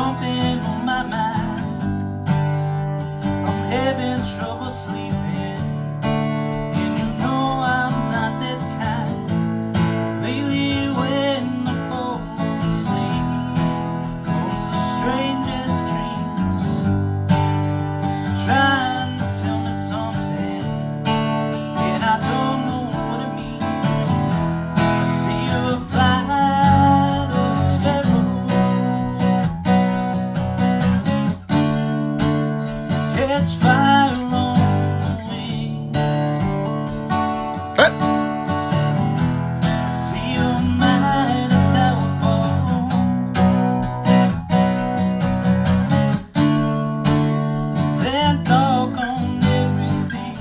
something on my mind. I'm having trouble sleeping, and you know I'm not that kind. Lately when I fall asleep, comes the strangest dreams, trying to tell me something, and I don't know what it means. I see you fly of sparrows, catch fire on the wing. I see your mighty tower fall, that dog on everything.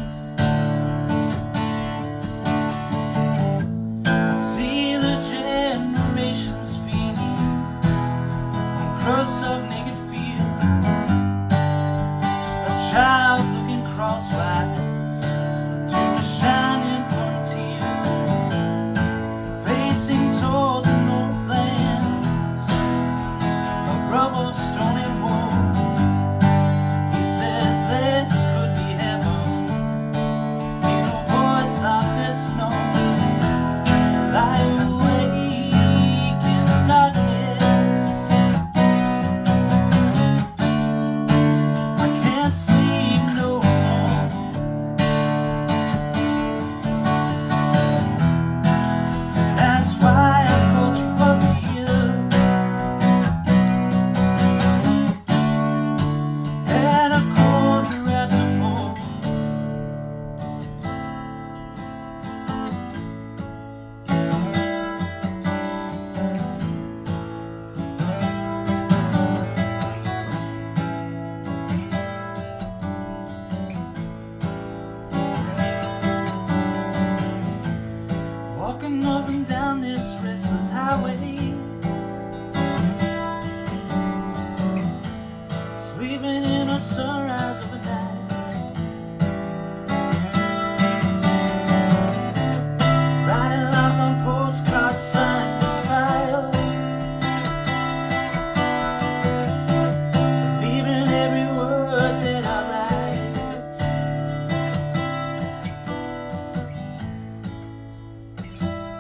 I see the generations feeding on crusts of naked field, a child looking crosswise to a shining frontier, facing toward the northlands of rubble, stone, and wood. He says this could be heaven, hear a voice out the snow, lie awake in the darkness. I can't sleep no more. That's why I called you up here, at a quarter after 4. Walking up and down this restless highway, sleeping in a sunrise of a night, writing lines on postcards signed with fire, believing every word that I write,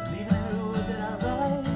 believing every word that I write.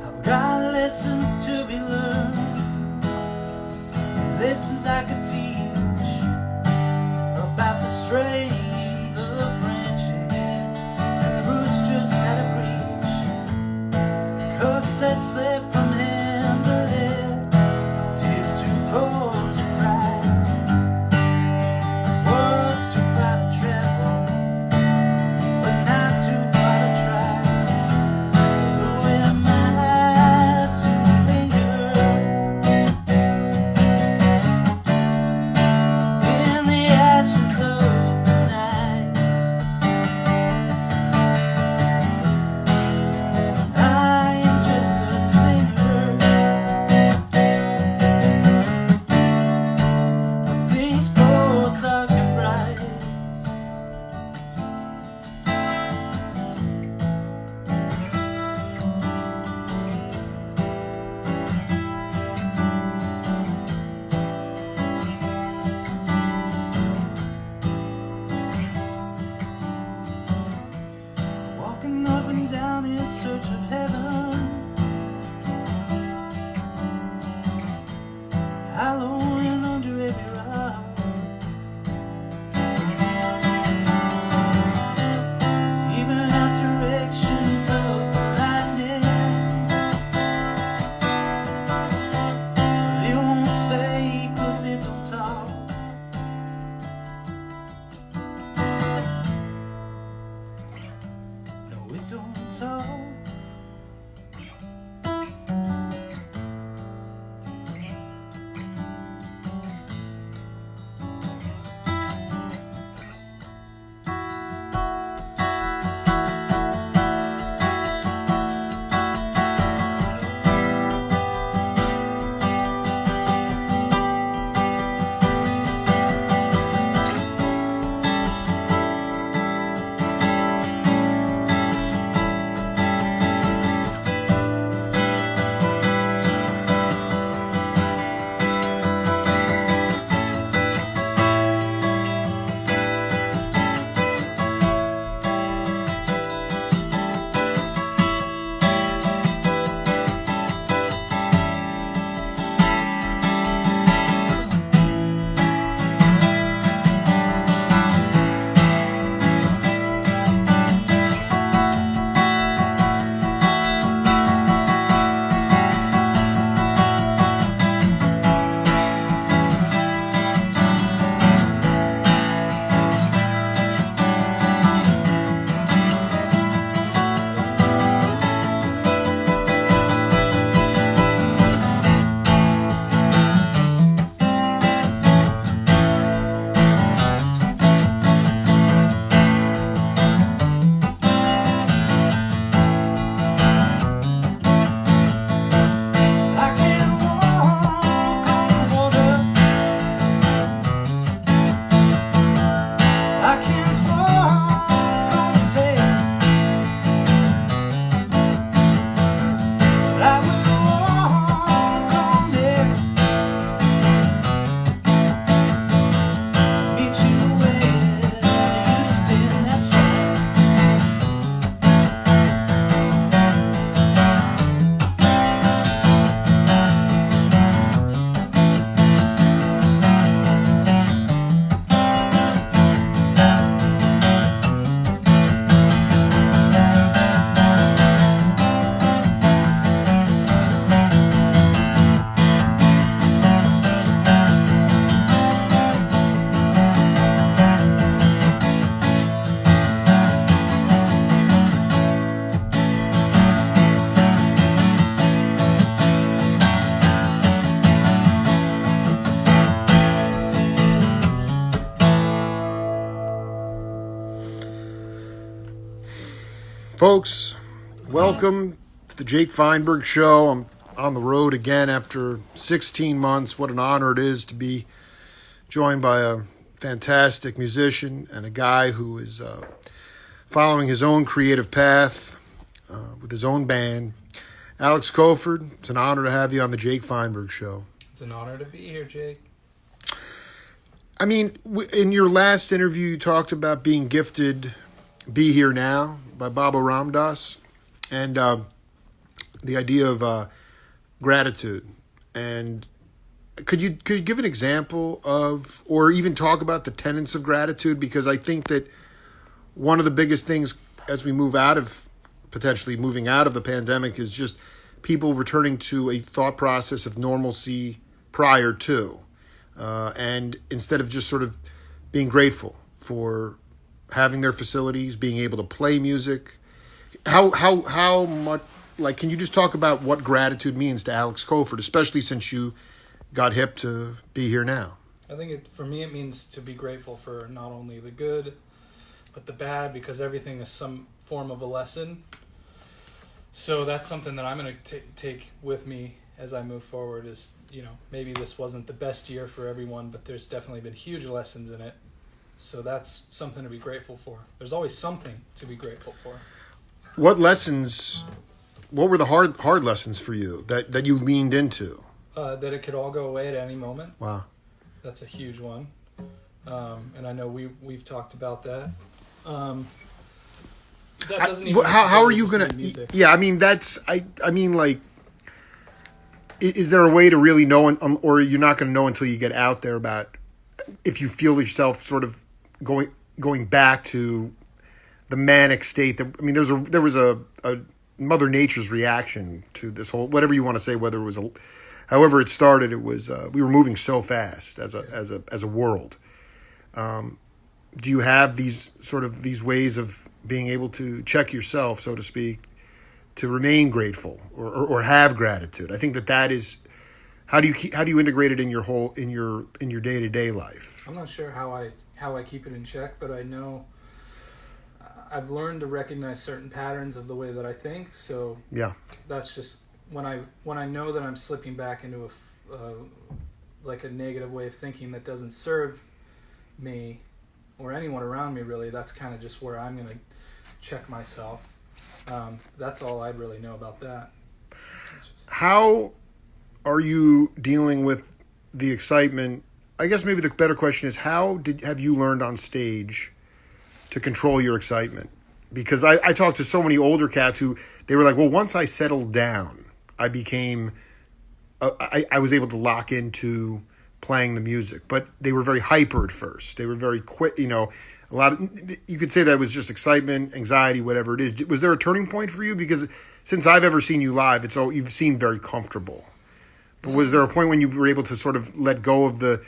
I've got lessons to be learned, lessons I could teach about the strength of branches and fruits just out of reach, cups that slip from hand to lip, tears too cold to cry, words too far to travel, but not too far to try. Who am I to linger in the ashes of the night? I am just a singer of things cold, dark, and bright. Walking up and down in search of heaven, halloween under every rock, even as directions of lightning, but it won't say 'cause it don't talk. Folks, welcome to the Jake Feinberg Show. I'm on the road again after 16 months. What an honor it is to be joined by a fantastic musician and a guy who is following his own creative path with his own band. Alex Koford, it's an honor to have you on the Jake Feinberg Show. It's an honor to be here, Jake. I mean, in your last interview, you talked about being gifted Be Here Now by Baba Ram Dass, and the idea of gratitude. And could you give an example of, or even talk about the tenets of gratitude? Because I think that one of the biggest things as we potentially moving out of the pandemic is just people returning to a thought process of normalcy prior to, and instead of just sort of being grateful for having their facilities, being able to play music. How much, like, can you just talk about what gratitude means to Alex Koford, especially since you got hip to Be Here Now? I think for me it means to be grateful for not only the good, but the bad, because everything is some form of a lesson. So that's something that I'm going to take with me as I move forward is, maybe this wasn't the best year for everyone, but there's definitely been huge lessons in it. So that's something to be grateful for. There's always something to be grateful for. What were the hard lessons for you that you leaned into? That it could all go away at any moment. Wow. That's a huge one. And I know we've talked about that. That doesn't even how are you going to... Yeah, I mean, is there a way to really know, or you're not going to know until you get out there about if you feel yourself sort of going back to the manic state that, I mean, there was a Mother Nature's reaction to this whole, whatever you want to say, whether it was however it started, it was we were moving so fast as a world. Do you have these ways of being able to check yourself, so to speak, to remain grateful or have gratitude? I think that is, how do you integrate it in your day-to-day life? I'm not sure how I keep it in check, but I know I've learned to recognize certain patterns of the way that I think. So yeah, that's just when I know that I'm slipping back into a negative way of thinking that doesn't serve me or anyone around me really. That's kind of just where I'm going to check myself. That's all I really know about that. How are you dealing with the excitement? I guess maybe the better question is, have you learned on stage to control your excitement? Because I talked to so many older cats who, they were like, well, once I settled down, I became, I was able to lock into playing the music. But they were very hyper at first. They were very quick, a lot of, you could say that was just excitement, anxiety, whatever it is. Was there a turning point for you? Because since I've ever seen you live, you've seemed very comfortable. But was there a point when you were able to sort of let go of the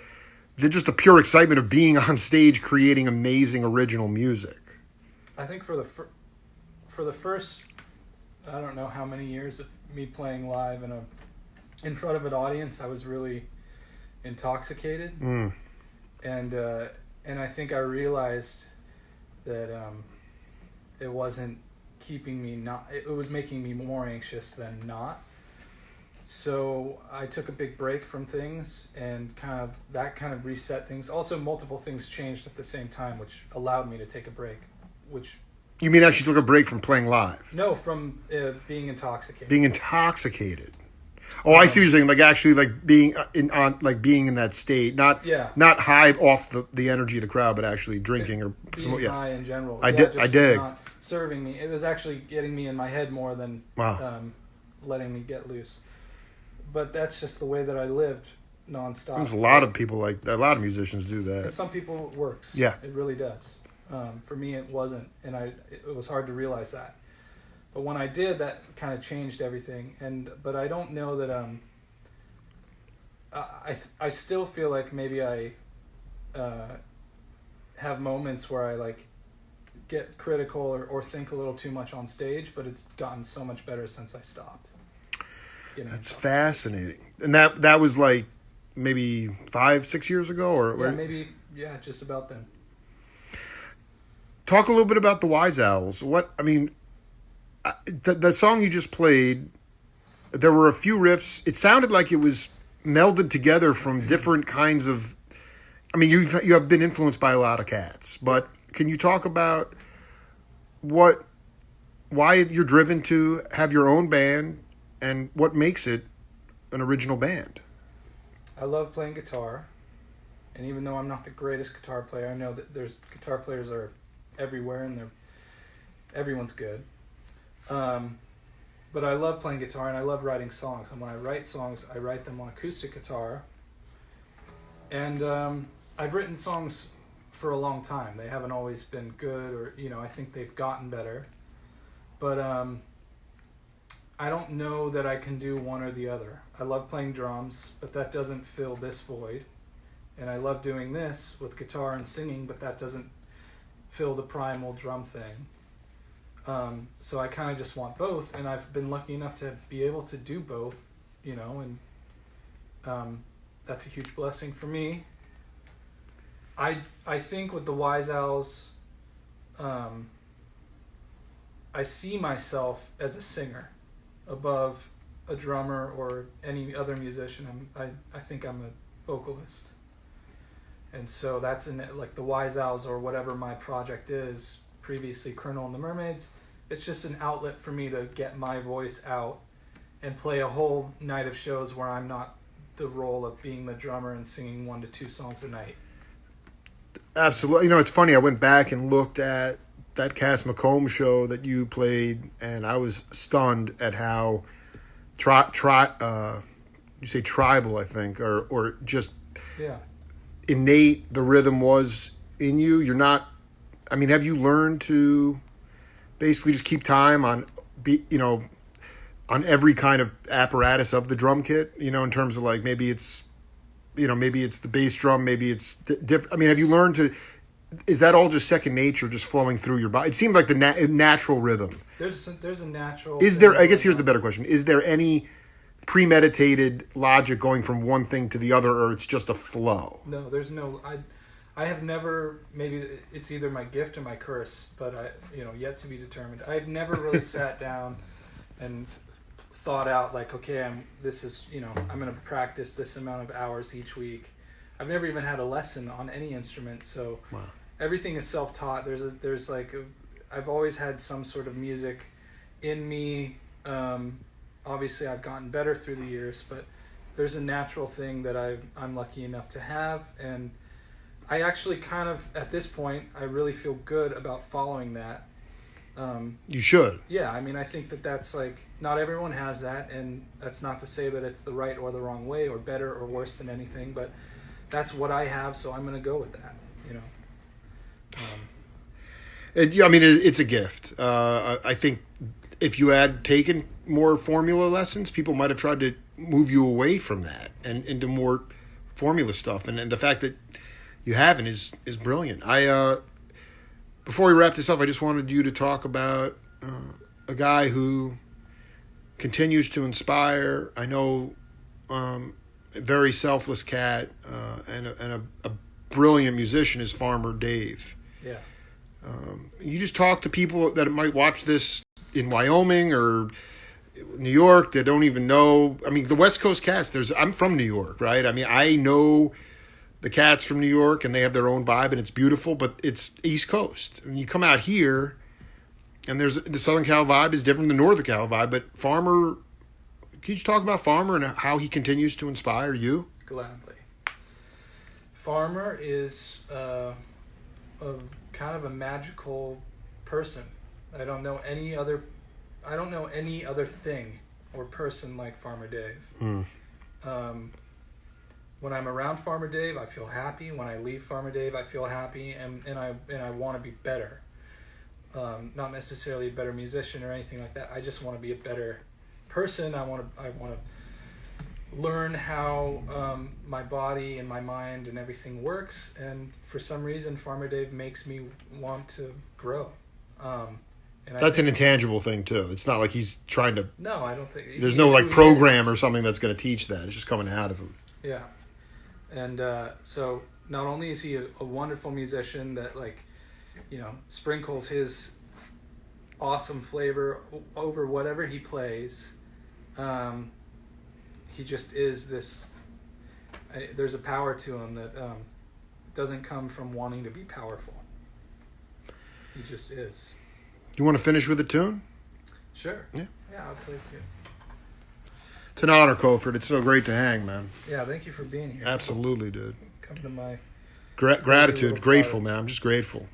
pure excitement of being on stage, creating amazing original music? I think for the first, I don't know how many years of me playing live in front of an audience, I was really intoxicated, and I think I realized that it wasn't keeping me it was making me more anxious than not. So I took a big break from things, and that kind of reset things. Also, multiple things changed at the same time, which allowed me to take a break. Which, you mean actually took a break from playing live? No, from being intoxicated. Being intoxicated. Oh, I see what you're saying. Like actually, like being being in that state, not high off the energy of the crowd, but actually drinking or being high in general. I dig. Not serving me. It was actually getting me in my head more than letting me get loose. But that's just the way that I lived nonstop. There's a lot of people a lot of musicians do that. And some people it works. Yeah, it really does. For me, it wasn't, and it was hard to realize that. But when I did, that kind of changed everything. But I don't know that. I still feel like maybe I have moments where I get critical or think a little too much on stage. But it's gotten so much better since I stopped. That's fascinating. And that was maybe 5-6 years ago, or just about then. Talk a little bit about the Wise Owls. the song you just played, there were a few riffs. It sounded like it was melded together from different kinds of. I mean, you have been influenced by a lot of cats, but can you talk about why you're driven to have your own band and what makes it an original band? I love playing guitar, and even though I'm not the greatest guitar player, I know that there's guitar players are everywhere, and everyone's good. But I love playing guitar, and I love writing songs. And when I write songs, I write them on acoustic guitar. And I've written songs for a long time. They haven't always been good, or I think they've gotten better. But I don't know that I can do one or the other. I love playing drums, but that doesn't fill this void. And I love doing this with guitar and singing, but that doesn't fill the primal drum thing. So I kind of just want both, and I've been lucky enough to be able to do both, and that's a huge blessing for me. I think with the Wise Owls, I see myself as a singer above a drummer or any other musician. I think I'm a vocalist. And so that's like the Wise Owls or whatever my project is, previously Colonel and the Mermaids. It's just an outlet for me to get my voice out and play a whole night of shows where I'm not the role of being the drummer and singing 1 to 2 songs a night. Absolutely. It's funny. I went back and looked at that Cass McComb show that you played, and I was stunned at how you say tribal, I think, or just innate the rhythm was in you. You're not. I mean, have you learned to basically just keep time on every kind of apparatus of the drum kit? In terms of like maybe it's the bass drum, maybe it's different. I mean, have you learned to? Is that all just second nature, just flowing through your body? It seemed like the natural rhythm. There's a natural. Is there? I guess here's the better question: is there any premeditated logic going from one thing to the other, or it's just a flow? No, there's no. I have never. Maybe it's either my gift or my curse, but yet to be determined. I've never really sat down and thought out like, okay, I'm going to practice this amount of hours each week. I've never even had a lesson on any instrument, so wow. Everything is self-taught. I've always had some sort of music in me. Obviously, I've gotten better through the years, but there's a natural thing that I'm lucky enough to have, and I actually kind of, at this point, I really feel good about following that. You should. Yeah, I mean, I think that's like, not everyone has that, and that's not to say that it's the right or the wrong way, or better or worse than anything, but that's what I have, so I'm going to go with that, it's a gift. I think if you had taken more formula lessons, people might have tried to move you away from that and into more formula stuff. And the fact that you haven't is brilliant. Before we wrap this up, I just wanted you to talk about a guy who continues to inspire. I know a very selfless cat and a brilliant musician is Farmer Dave. Yeah. You just talk to people that might watch this in Wyoming or New York that don't even know. I mean, the West Coast cats, I'm from New York, right? I mean, I know the cats from New York and they have their own vibe and it's beautiful, but it's East Coast. And you come out here and the Southern Cal vibe is different than the Northern Cal vibe, but Farmer, can you just talk about Farmer and how he continues to inspire you? Gladly. Farmer is a kind of a magical person. I don't know any other thing or person like Farmer Dave. When I'm around Farmer Dave, I feel happy. When I leave Farmer Dave, I feel happy, and I want to be better. Not necessarily a better musician or anything like that. I just want to be a better person. I want to learn how my body and my mind and everything works. And for some reason, Farmer Dave makes me want to grow. That's an intangible thing too. It's not like he's trying to. No, I don't think. There's no like program or something that's going to teach that. It's just coming out of him. Yeah, and so not only is he a wonderful musician that sprinkles his awesome flavor over whatever he plays. He just is this. There's a power to him that doesn't come from wanting to be powerful. He just is. You want to finish with a tune? Sure. Yeah. Yeah, I'll play too. It's an honor, Koford. It's so great to hang, man. Yeah, thank you for being here. Absolutely, dude. Come to my Gratitude, grateful, man. I'm just grateful.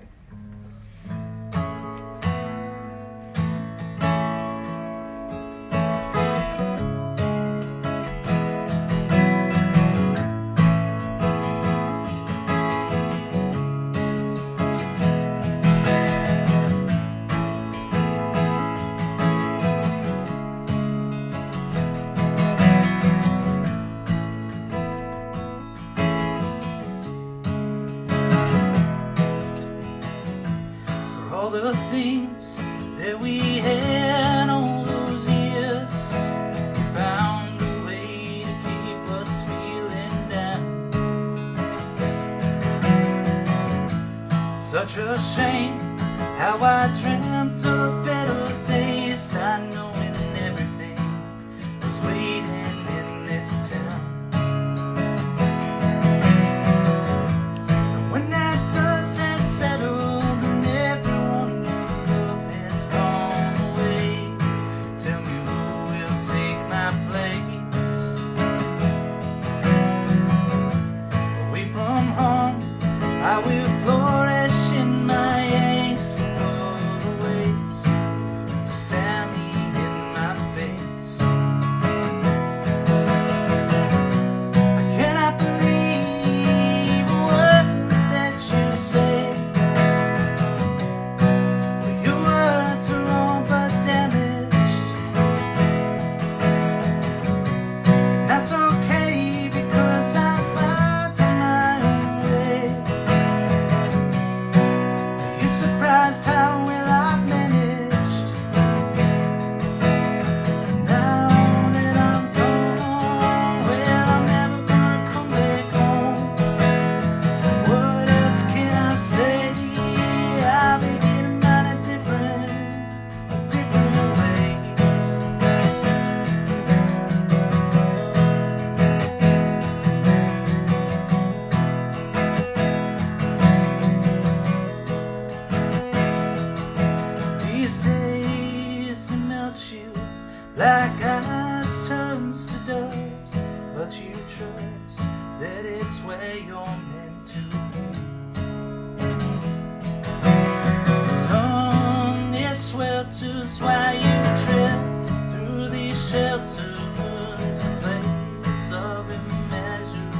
All the things that we had all those years, we found a way to keep us feeling down. Such a shame how I dreamt of better days, not knowing everything was waiting in this town. And when that dust has settled, I will flourish in my angst for all the weights to stare me in my face. I cannot believe a word that you say. Your words are all but damaged. That's okay because I found my own way. Surprised how well I've managed. Now that I'm gone, well, I'm never gonna come back home. What else can I say? I'll be getting mine a different way. These days they melt you like ice turns to dust, but you trust that it's where you're meant to be. The sun is swelters while you tread through these shelters, a place of immeasurable.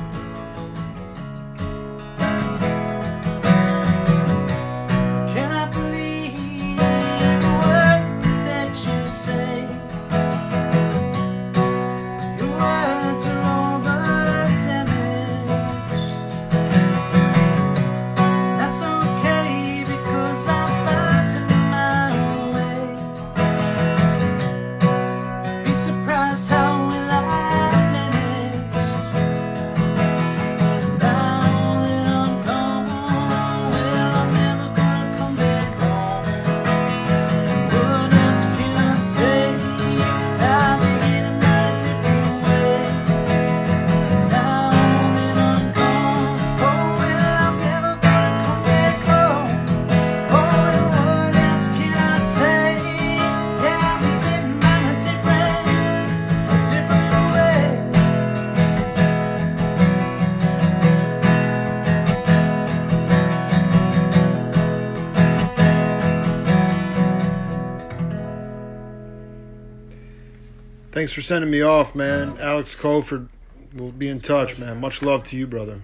Can I believe the word that you say? Your words are all but damaged. That's okay because I found my own way. Be surprised how well I managed. Now that I'm gone, well, I'm never gonna come back home. What else can I say? I'll be getting mine a different way. Now that I'm gone, oh well, I'm never gonna come back home. Oh, and what else can I say? Yeah, I'll be getting mine a different way. Thanks for sending me off, man. Alex Koford. We'll be in touch, man. Much love to you, brother.